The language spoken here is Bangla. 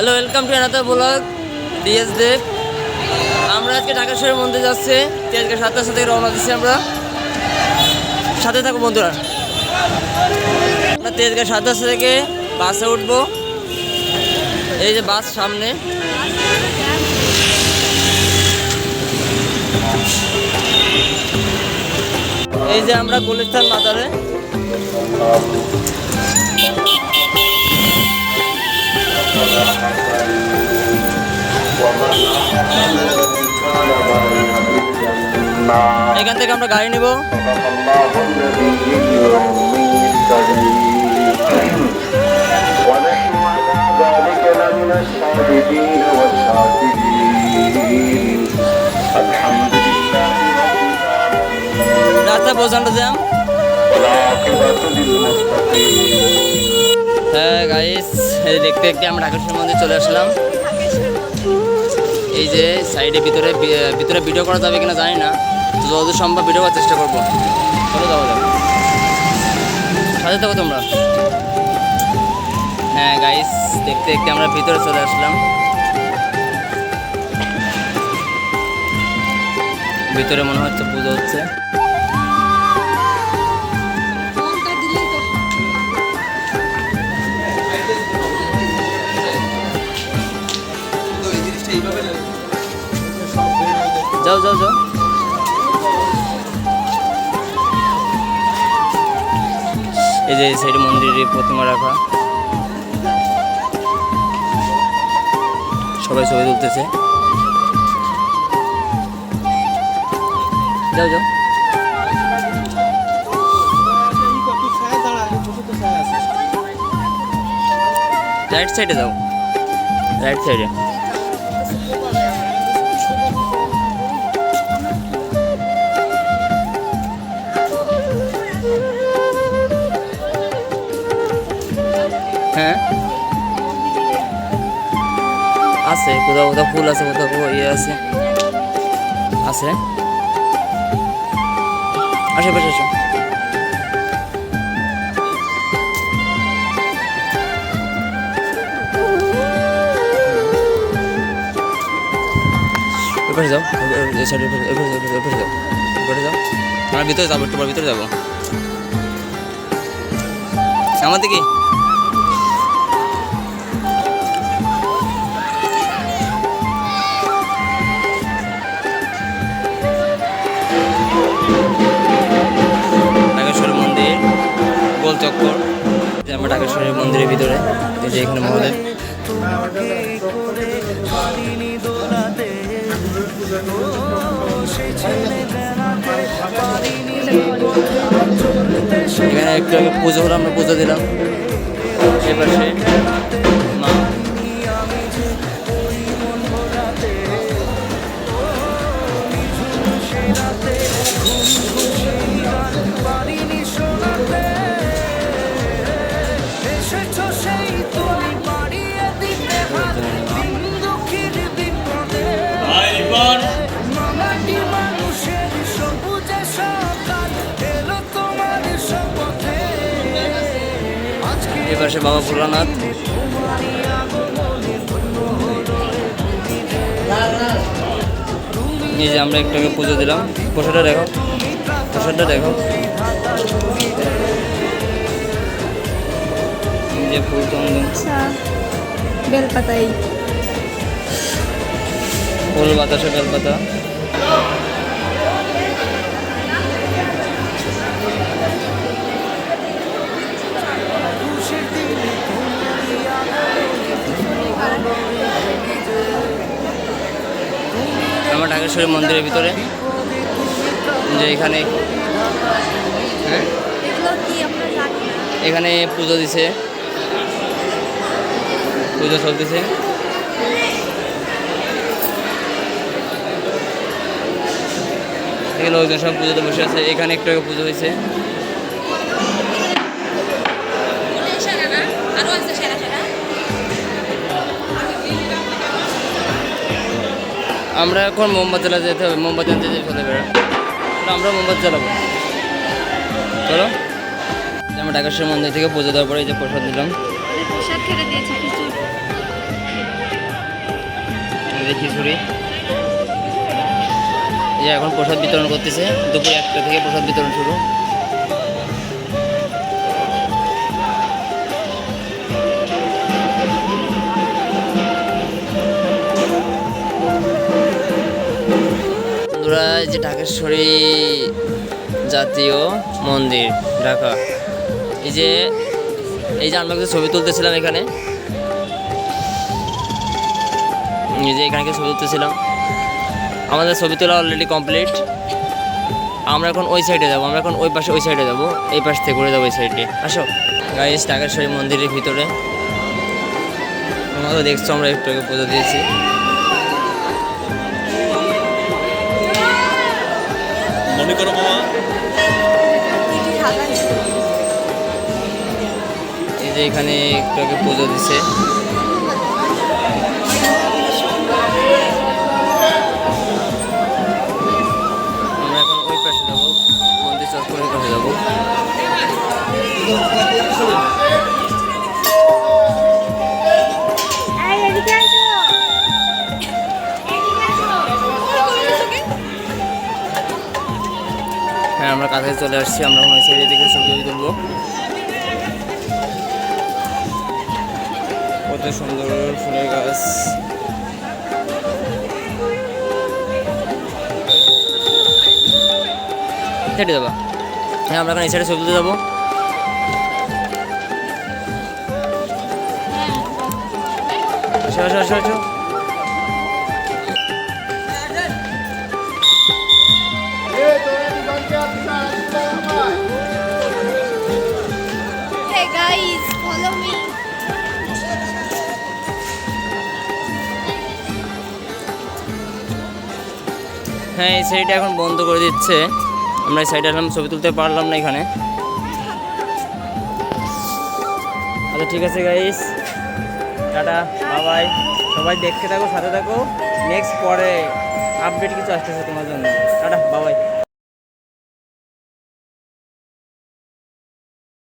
Hello, welcome to another blog DS Dev. আমরা আজকে ঢাকেশ্বরী মন্দির যাচ্ছি। আজকে 7টার সাথে রওনা দিচ্ছি আমরা। সাথে থাকো বন্ধুরা। আমরা তেজগাঁ 7টার থেকে বাসে উঠবো। এই যে বাস সামনে। এই যে আমরা গুলিস্তান মাজারে। এখান থেকে আমরা গাড়ি নিব। রাস্তা প্রচন্ড জ্যাম। হ্যাঁ গাইস, দেখতে দেখতে আমরা ঢাকেশ্বরী মন্দির চলে আসলাম। এই যে সাইডে ভিতরে ভিডিও করা যাবে কিনা জানি না, যতদূর সম্ভব ভিডিও করার চেষ্টা করবো। চলো যাওয়া যাবে, সাথে থাকো তোমরা। হ্যাঁ গাইস, দেখতে দেখতে আমরা ভিতরে চলে আসলাম। ভিতরে মনে হচ্ছে পুজো হচ্ছে। যাও যাও যাও। এই যে সাইডে মন্দিরের প্রতিমা রাখা, সবাই ছবি তুলতেছে। যাও যাও। রাইট সাইডে যাও, রাইট সাইডে। হ্যাঁ আছে, কোথাও কোথাও ফুল আছে, কোথাও ইয়ে আছে আছে আশেপাশে আসো। এবারে যাও, এবারে যাও, এবারে যাও। আমরা ভিতরে যাবো, একটু ভিতরে যাবো। আমার দিকে ঢাকেশ্বরী মন্দির গোল চক্কর। আমরা ঢাকেশ্বরী মন্দিরের ভিতরে। এই যে এখানে মহাদেব। এখানে একটু আগে পুজো হলো, আমরা পুজো দিলাম। এপাশে মা। এপাশে বাবা ভোলানাথ। এই যে আমরা একটু আগে পুজো দিলাম। প্রসাদটা দেখো, প্রসাদটা দেখো। যে ফুল চন্দন, বেলপাতাই, ফুল বাতাসে বেলপাতা। আমার ঢাকেশ্বরী মন্দিরের ভিতরে যে এখানে এখানে পুজো দিছে, পুজো চলতেছে। এখানে লোকজন সব পুজোতে বসে আছে। এখানে একটু আগে পুজো হয়েছে। আমরা এখন মোমবাতি জ্বালাতে যেতে হবে, মোমবাতি আনতে যেতে চলে বেড়া। আমরা মোমবাতি জ্বালাবো, চলো। আমরা ঢাকেশ্বরী মন্দির থেকে পুজো দেওয়ার পরে এই যে প্রসাদ দিলাম। প্রসাদ খেতে দিয়েছি খিচুড়ি। প্রসাদের খিচুড়ি। এই যে এখন প্রসাদ বিতরণ করতেছে, দুপুর 1টা থেকে প্রসাদ বিতরণ শুরু। বন্ধুরা, এই যে ঢাকেশ্বরী জাতীয় মন্দির ঢাকা, এই যে আমরা কিছু ছবি তুলতেছিলাম এখানে, এই যে এখানে ছবি তুলতেছিলাম। আমাদের ছবি তোলা অলরেডি কমপ্লিট। আমরা এখন ওই সাইডে যাবো, আমরা এখন ওই পাশে ওই সাইডে যাবো, এই পাশ থেকে ঘুরে যাবো ওই সাইডে। আসো গাইস, ঢাকেশ্বরী মন্দিরের ভিতরে তোমরা তো দেখছো আমরা একটু আগে পুজো দিয়েছি। মনে করো মামা, এই যে এখানে একটু আগে পুজো দিছে। আমরা এখন ওই পাশে যাবো, মন্দির চত্বরের পাশে যাবো। হ্যাঁ, আমরা কাছে চলে আসছি, আমরা এখন ওই সাইডে থেকে ছবি তুলবো। কত সুন্দর ফুলের গাছ। হেঁটে যাবা? হ্যাঁ, আমরা এখন এই সাইডে ছবি তুলতে যাবো। আসো আসো আসো আসো। Hey guys, follow me. হ্যাঁ, এই সাইডটা এখন বন্ধ করে দিচ্ছে, আমরা এই সাইডে আসলাম, ছবি তুলতে পারলাম না এখানে। আচ্ছা ঠিক আছে গাইস, টাটা, বাই বাই। সবাই দেখতে থাকো, সাথে থাকো, নেক্সট পরে আপডেট কিছু আসতেছে তোমার জন্য। Tata, bye bye.